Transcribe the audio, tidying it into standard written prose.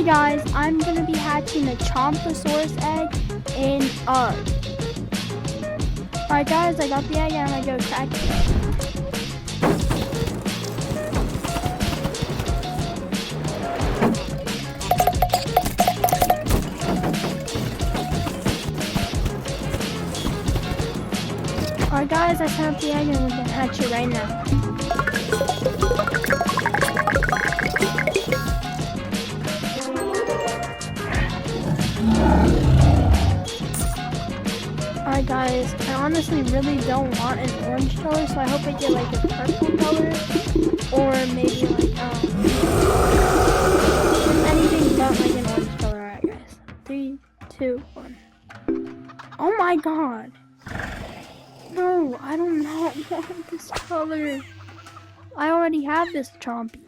guys, I'm gonna be hatching a chompasaurus egg in Alright guys, I got the egg and I'm gonna go crack it. Alright guys, I set up the egg and we're gonna hatch it right now. Alright guys, I honestly really don't want an orange color, so I hope I get like a purple color, or maybe like, anything but like an orange color. Alright guys, 3, 2, 1. Oh my god! No, I do not want this color. I already have this chompy.